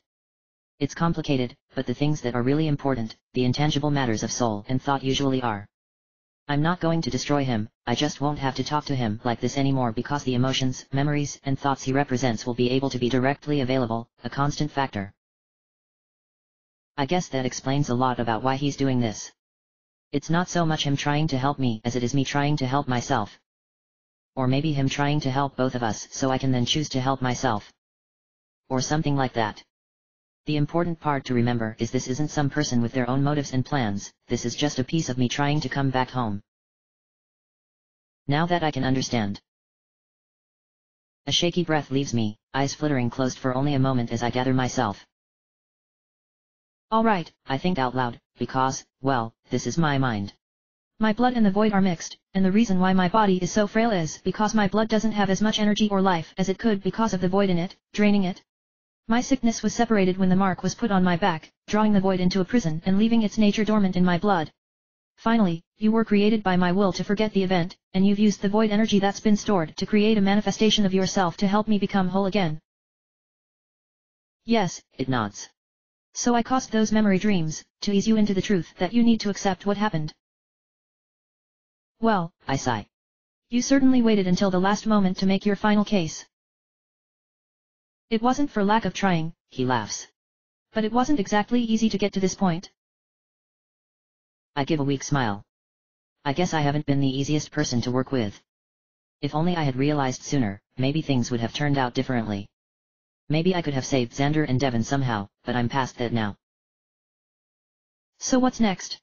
It's complicated, but the things that are really important, the intangible matters of soul and thought usually are. I'm not going to destroy him, I just won't have to talk to him like this anymore because the emotions, memories and thoughts he represents will be able to be directly available, a constant factor. I guess that explains a lot about why he's doing this. It's not so much him trying to help me as it is me trying to help myself. Or maybe him trying to help both of us so I can then choose to help myself. Or something like that. The important part to remember is this isn't some person with their own motives and plans, this is just a piece of me trying to come back home. Now that I can understand. A shaky breath leaves me, eyes flittering closed for only a moment as I gather myself. Alright, I think out loud, because, well, this is my mind. My blood and the void are mixed, and the reason why my body is so frail is because my blood doesn't have as much energy or life as it could because of the void in it, draining it. My sickness was separated when the mark was put on my back, drawing the void into a prison and leaving its nature dormant in my blood. Finally, you were created by my will to forget the event, and you've used the void energy that's been stored to create a manifestation of yourself to help me become whole again. Yes, it nods. So I caused those memory dreams, to ease you into the truth that you need to accept what happened. Well, I sigh. You certainly waited until the last moment to make your final case. It wasn't for lack of trying, he laughs. But it wasn't exactly easy to get to this point. I give a weak smile. I guess I haven't been the easiest person to work with. If only I had realized sooner, maybe things would have turned out differently. Maybe I could have saved Xander and Devon somehow, but I'm past that now. So what's next?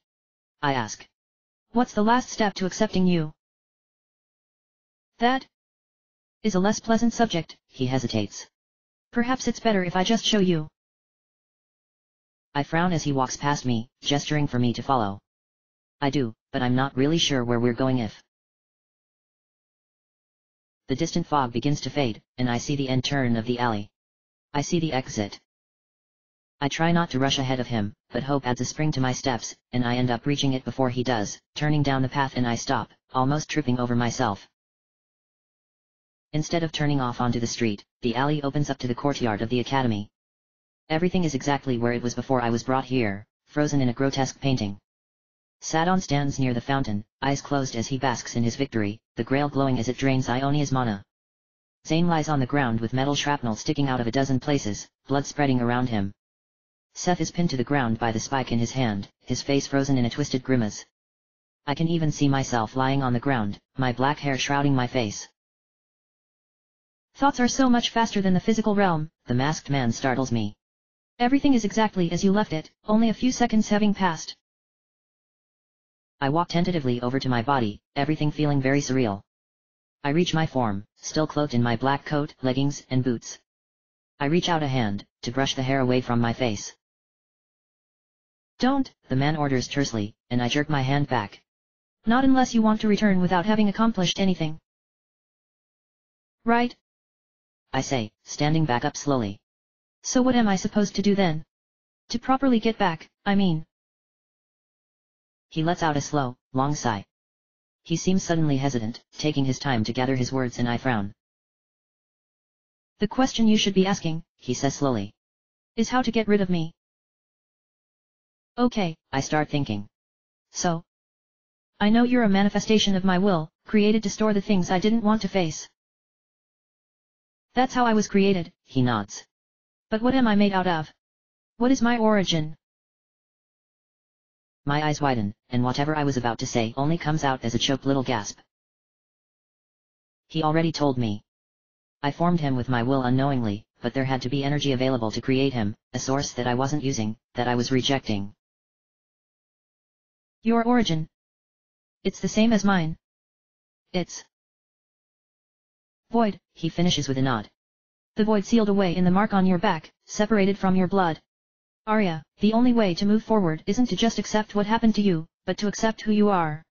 I ask. What's the last step to accepting you? That is a less pleasant subject, he hesitates. Perhaps it's better if I just show you. I frown as he walks past me, gesturing for me to follow. I do, but I'm not really sure where we're going if. The distant fog begins to fade, and I see the end turn of the alley. I see the exit. I try not to rush ahead of him, but hope adds a spring to my steps, and I end up reaching it before he does, turning down the path and I stop, almost tripping over myself. Instead of turning off onto the street, the alley opens up to the courtyard of the academy. Everything is exactly where it was before I was brought here, frozen in a grotesque painting. Sadon stands near the fountain, eyes closed as he basks in his victory, the grail glowing as it drains Ionia's mana. Zane lies on the ground with metal shrapnel sticking out of a dozen places, blood spreading around him. Seth is pinned to the ground by the spike in his hand, his face frozen in a twisted grimace. I can even see myself lying on the ground, my black hair shrouding my face. Thoughts are so much faster than the physical realm, the masked man startles me. Everything is exactly as you left it, only a few seconds having passed. I walk tentatively over to my body, everything feeling very surreal. I reach my form, still cloaked in my black coat, leggings, and boots. I reach out a hand, to brush the hair away from my face. Don't, the man orders tersely, and I jerk my hand back. Not unless you want to return without having accomplished anything. Right? I say, standing back up slowly. So what am I supposed to do then? To properly get back, I mean. He lets out a slow, long sigh. He seems suddenly hesitant, taking his time to gather his words, and I frown. The question you should be asking, he says slowly, is how to get rid of me. Okay, I start thinking. So? I know you're a manifestation of my will, created to store the things I didn't want to face. That's how I was created, he nods. But what am I made out of? What is my origin? My eyes widen, and whatever I was about to say only comes out as a choked little gasp. He already told me. I formed him with my will unknowingly, but there had to be energy available to create him, a source that I wasn't using, that I was rejecting. Your origin. It's the same as mine. It's void, he finishes with a nod. The void sealed away in the mark on your back, separated from your blood. Arya, the only way to move forward isn't to just accept what happened to you, but to accept who you are.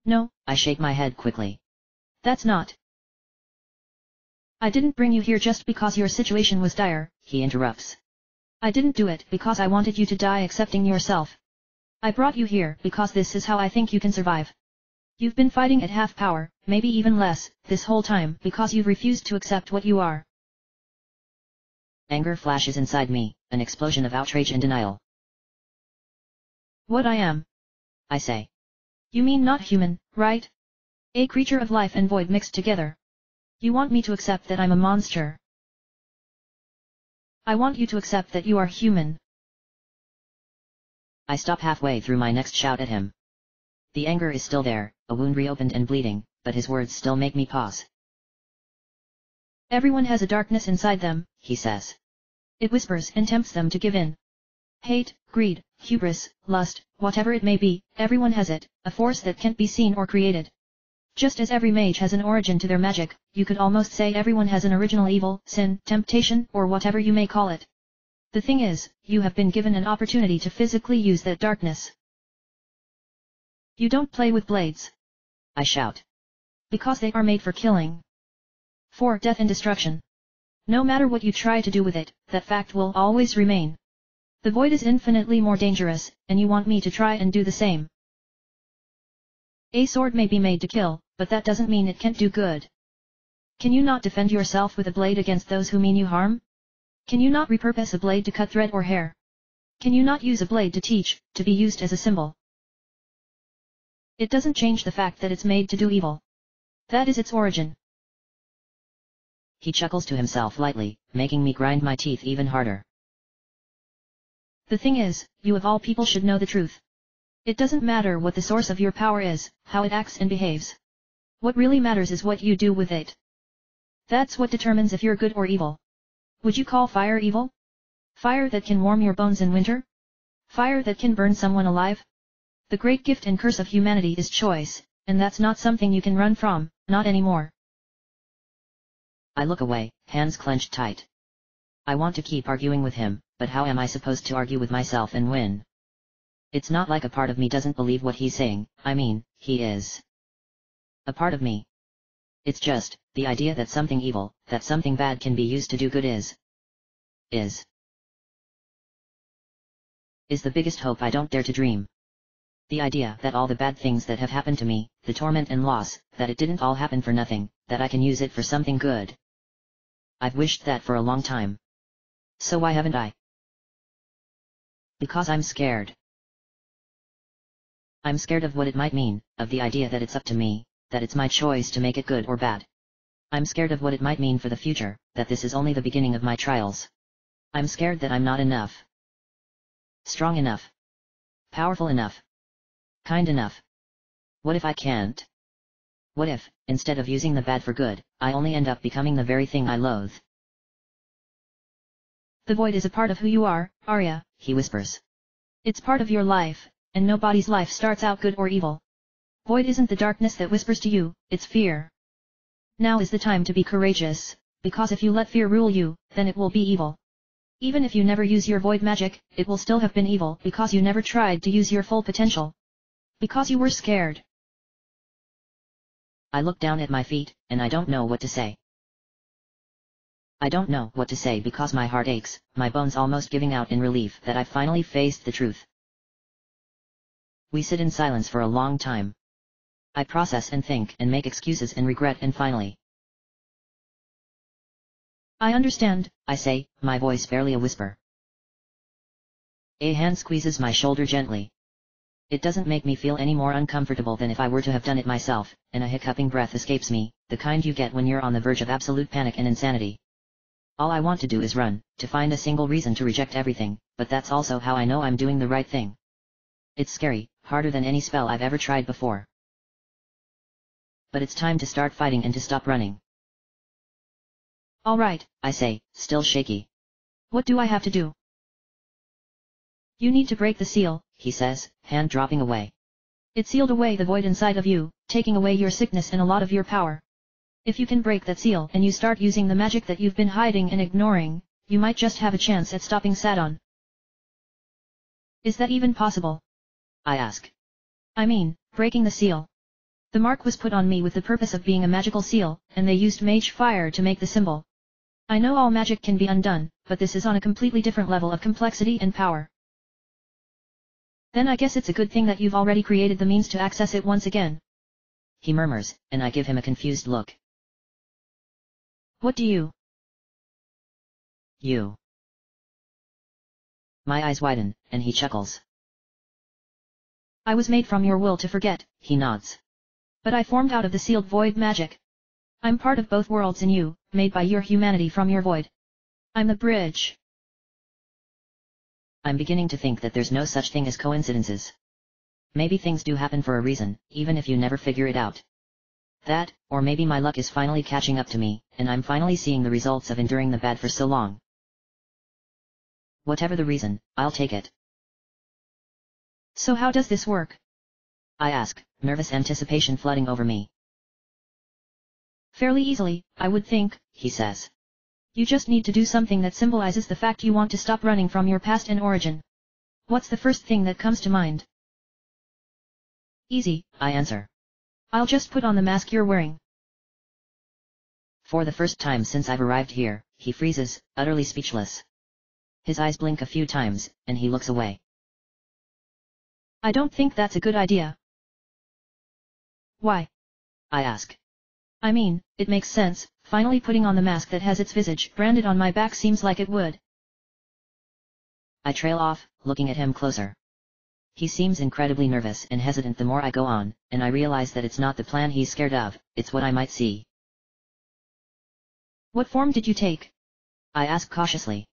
No, I shake my head quickly. That's not. I didn't bring you here just because your situation was dire, he interrupts. I didn't do it because I wanted you to die accepting yourself. I brought you here because this is how I think you can survive. You've been fighting at half power, maybe even less, this whole time because you've refused to accept what you are. Anger flashes inside me, an explosion of outrage and denial. What I am? I say. You mean not human, right? A creature of life and void mixed together. You want me to accept that I'm a monster. I want you to accept that you are human. I stop halfway through my next shout at him. The anger is still there, a wound reopened and bleeding, but his words still make me pause. Everyone has a darkness inside them, he says. It whispers and tempts them to give in. Hate, greed, hubris, lust, whatever it may be, everyone has it, a force that can't be seen or created. Just as every mage has an origin to their magic, you could almost say everyone has an original evil, sin, temptation, or whatever you may call it. The thing is, you have been given an opportunity to physically use that darkness. You don't play with blades. I shout. Because they are made for killing. For death and destruction. No matter what you try to do with it, that fact will always remain. The void is infinitely more dangerous, and you want me to try and do the same. A sword may be made to kill, but that doesn't mean it can't do good. Can you not defend yourself with a blade against those who mean you harm? Can you not repurpose a blade to cut thread or hair? Can you not use a blade to teach, to be used as a symbol? It doesn't change the fact that it's made to do evil. That is its origin. He chuckles to himself lightly, making me grind my teeth even harder. The thing is, you of all people should know the truth. It doesn't matter what the source of your power is, how it acts and behaves. What really matters is what you do with it. That's what determines if you're good or evil. Would you call fire evil? Fire that can warm your bones in winter? Fire that can burn someone alive? The great gift and curse of humanity is choice, and that's not something you can run from, not anymore. I look away, hands clenched tight. I want to keep arguing with him, but how am I supposed to argue with myself and win? It's not like a part of me doesn't believe what he's saying, I mean, he is a part of me. It's just, the idea that something evil, that something bad can be used to do good is the biggest hope I don't dare to dream. The idea that all the bad things that have happened to me, the torment and loss, that it didn't all happen for nothing, that I can use it for something good. I've wished that for a long time. So why haven't I? Because I'm scared. I'm scared of what it might mean, of the idea that it's up to me, that it's my choice to make it good or bad. I'm scared of what it might mean for the future, that this is only the beginning of my trials. I'm scared that I'm not enough. Strong enough. Powerful enough. Kind enough. What if I can't? What if, instead of using the bad for good, I only end up becoming the very thing I loathe? The void is a part of who you are, Arya, he whispers. It's part of your life, and nobody's life starts out good or evil. Void isn't the darkness that whispers to you, it's fear. Now is the time to be courageous, because if you let fear rule you, then it will be evil. Even if you never use your void magic, it will still have been evil because you never tried to use your full potential. Because you were scared. I look down at my feet, and I don't know what to say. I don't know what to say because my heart aches, my bones almost giving out in relief that I finally faced the truth. We sit in silence for a long time. I process and think and make excuses and regret and finally. I understand, I say, my voice barely a whisper. A hand squeezes my shoulder gently. It doesn't make me feel any more uncomfortable than if I were to have done it myself, and a hiccuping breath escapes me, the kind you get when you're on the verge of absolute panic and insanity. All I want to do is run, to find a single reason to reject everything, but that's also how I know I'm doing the right thing. It's scary, harder than any spell I've ever tried before. But it's time to start fighting and to stop running. All right, I say, still shaky. What do I have to do? You need to break the seal, he says, hand dropping away. It sealed away the void inside of you, taking away your sickness and a lot of your power. If you can break that seal and you start using the magic that you've been hiding and ignoring, you might just have a chance at stopping Sadon. Is that even possible? I ask. I mean, breaking the seal. The mark was put on me with the purpose of being a magical seal, and they used mage fire to make the symbol. I know all magic can be undone, but this is on a completely different level of complexity and power. Then I guess it's a good thing that you've already created the means to access it once again. He murmurs, and I give him a confused look. What do you? You. My eyes widen, and he chuckles. I was made from your will to forget, he nods. But I formed out of the sealed void magic. I'm part of both worlds in you, made by your humanity from your void. I'm the bridge. I'm beginning to think that there's no such thing as coincidences. Maybe things do happen for a reason, even if you never figure it out. That, or maybe my luck is finally catching up to me, and I'm finally seeing the results of enduring the bad for so long. Whatever the reason, I'll take it. So how does this work? I ask, nervous anticipation flooding over me. Fairly easily, I would think, he says. You just need to do something that symbolizes the fact you want to stop running from your past and origin. What's the first thing that comes to mind? Easy, I answer. I'll just put on the mask you're wearing. For the first time since I've arrived here, he freezes, utterly speechless. His eyes blink a few times, and he looks away. I don't think that's a good idea. Why? I ask. I mean, it makes sense, finally putting on the mask that has its visage branded on my back seems like it would. I trail off, looking at him closer. He seems incredibly nervous and hesitant the more I go on, and I realize that it's not the plan he's scared of, it's what I might see. What form did you take? I ask cautiously.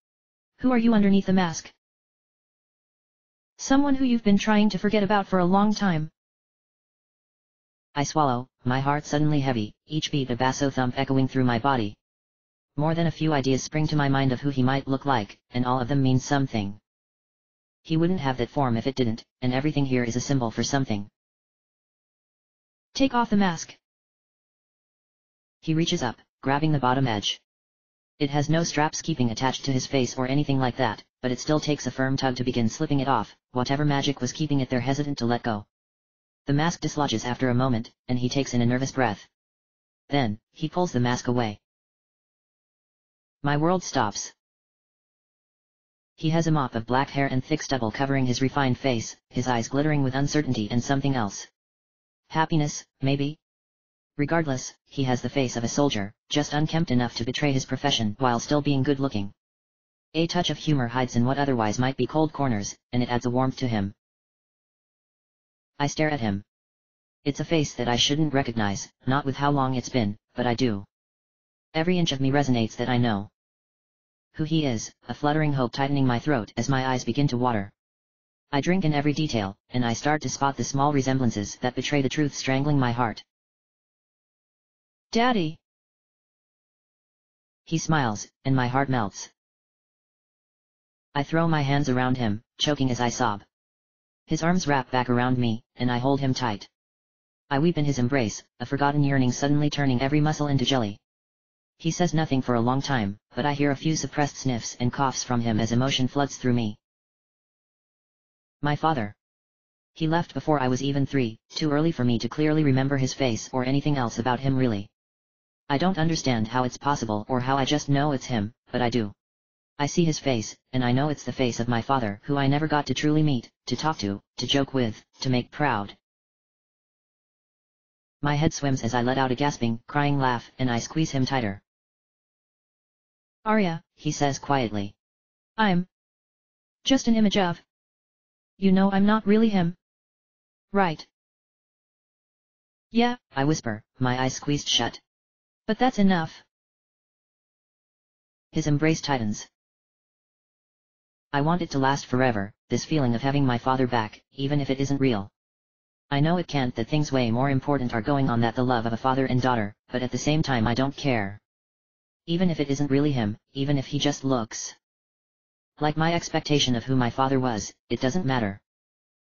Who are you underneath the mask? Someone who you've been trying to forget about for a long time. I swallow, my heart suddenly heavy, each beat a basso thump echoing through my body. More than a few ideas spring to my mind of who he might look like, and all of them mean something. He wouldn't have that form if it didn't, and everything here is a symbol for something. Take off the mask. He reaches up, grabbing the bottom edge. It has no straps keeping attached to his face or anything like that, but it still takes a firm tug to begin slipping it off, whatever magic was keeping it there hesitant to let go. The mask dislodges after a moment, and he takes in a nervous breath. Then, he pulls the mask away. My world stops. He has a mop of black hair and thick stubble covering his refined face, his eyes glittering with uncertainty and something else. Happiness, maybe? Regardless, he has the face of a soldier, just unkempt enough to betray his profession while still being good-looking. A touch of humor hides in what otherwise might be cold corners, and it adds a warmth to him. I stare at him. It's a face that I shouldn't recognize, not with how long it's been, but I do. Every inch of me resonates that I know who he is, a fluttering hope tightening my throat as my eyes begin to water. I drink in every detail, and I start to spot the small resemblances that betray the truth strangling my heart. Daddy! He smiles, and my heart melts. I throw my hands around him, choking as I sob. His arms wrap back around me, and I hold him tight. I weep in his embrace, a forgotten yearning suddenly turning every muscle into jelly. He says nothing for a long time, but I hear a few suppressed sniffs and coughs from him as emotion floods through me. My father. He left before I was even 3, too early for me to clearly remember his face or anything else about him really. I don't understand how it's possible or how I just know it's him, but I do. I see his face, and I know it's the face of my father who I never got to truly meet, to talk to joke with, to make proud. My head swims as I let out a gasping, crying laugh, and I squeeze him tighter. Arya, he says quietly. I'm just an image of. You know I'm not really him. Right. Yeah, I whisper, my eyes squeezed shut. But that's enough. His embrace tightens. I want it to last forever, this feeling of having my father back, even if it isn't real. I know it can't, that things way more important are going on than the love of a father and daughter, but at the same time I don't care. Even if it isn't really him, even if he just looks like my expectation of who my father was, it doesn't matter.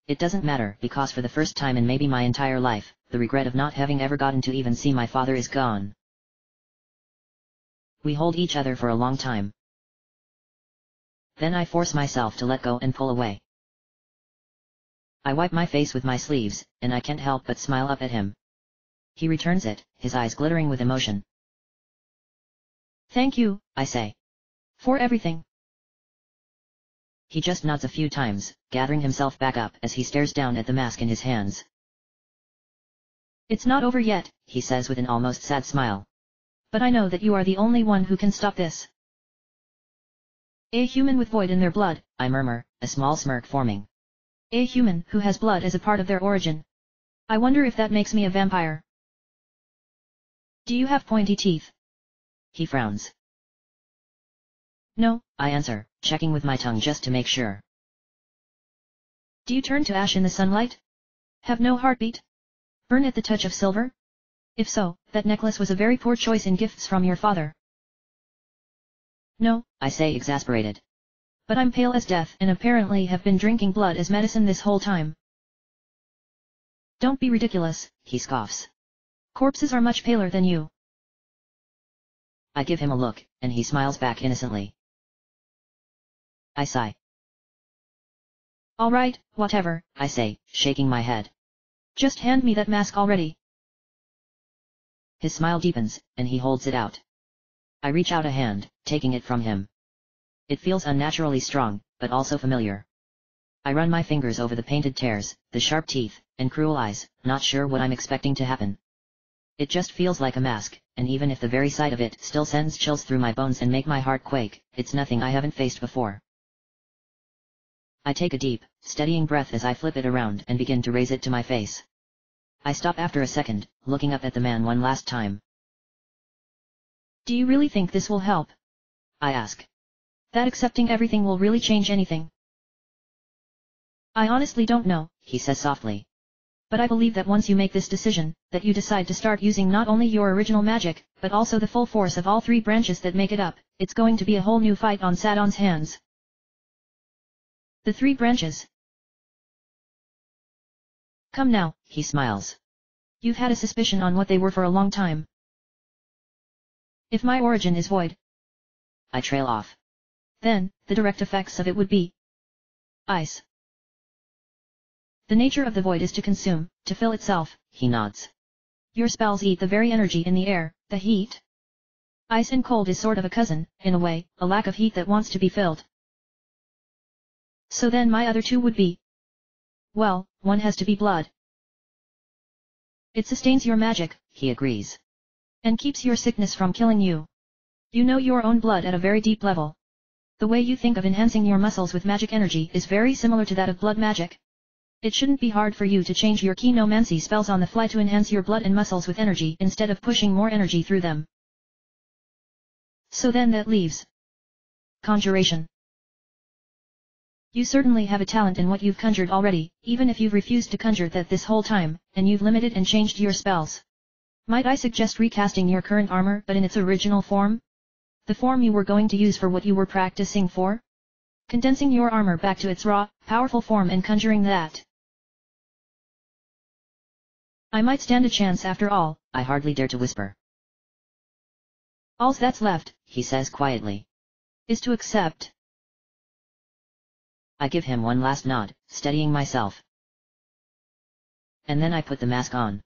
It doesn't matter because for the first time in maybe my entire life, the regret of not having ever gotten to even see my father is gone. We hold each other for a long time. Then I force myself to let go and pull away. I wipe my face with my sleeves, and I can't help but smile up at him. He returns it, his eyes glittering with emotion. Thank you, I say. For everything. He just nods a few times, gathering himself back up as he stares down at the mask in his hands. It's not over yet, he says with an almost sad smile. But I know that you are the only one who can stop this. A human with void in their blood, I murmur, a small smirk forming. A human who has blood as a part of their origin. I wonder if that makes me a vampire. Do you have pointy teeth? He frowns. No, I answer, checking with my tongue just to make sure. Do you turn to ash in the sunlight? Have no heartbeat? Burn at the touch of silver? If so, that necklace was a very poor choice in gifts from your father. No, I say exasperated. But I'm pale as death and apparently have been drinking blood as medicine this whole time. Don't be ridiculous, he scoffs. Corpses are much paler than you. I give him a look, and he smiles back innocently. I sigh. All right, whatever, I say, shaking my head. Just hand me that mask already. His smile deepens, and he holds it out. I reach out a hand, taking it from him. It feels unnaturally strong, but also familiar. I run my fingers over the painted tears, the sharp teeth, and cruel eyes, not sure what I'm expecting to happen. It just feels like a mask, and even if the very sight of it still sends chills through my bones and make my heart quake, it's nothing I haven't faced before. I take a deep, steadying breath as I flip it around and begin to raise it to my face. I stop after a second, looking up at the man one last time. Do you really think this will help? I ask. That accepting everything will really change anything? I honestly don't know, he says softly. But I believe that once you make this decision, that you decide to start using not only your original magic, but also the full force of all 3 branches that make it up, it's going to be a whole new fight on Sadon's hands. The 3 branches. Come now, he smiles. You've had a suspicion on what they were for a long time. If my origin is void, I trail off. Then, the direct effects of it would be ice. The nature of the void is to consume, to fill itself, he nods. Your spells eat the very energy in the air, the heat. Ice and cold is sort of a cousin, in a way, a lack of heat that wants to be filled. So then my other 2 would be. Well, one has to be blood. It sustains your magic, he agrees. And keeps your sickness from killing you. You know your own blood at a very deep level. The way you think of enhancing your muscles with magic energy is very similar to that of blood magic. It shouldn't be hard for you to change your chenomancy spells on the fly to enhance your blood and muscles with energy instead of pushing more energy through them. So then that leaves conjuration. You certainly have a talent in what you've conjured already, even if you've refused to conjure that this whole time, and you've limited and changed your spells. Might I suggest recasting your current armor but in its original form? The form you were going to use for what you were practicing for? condensing your armor back to its raw, powerful form and conjuring that. I might stand a chance after all, I hardly dare to whisper. All's that's left, He says quietly, is to accept. I give him one last nod, steadying myself. And then I put the mask on.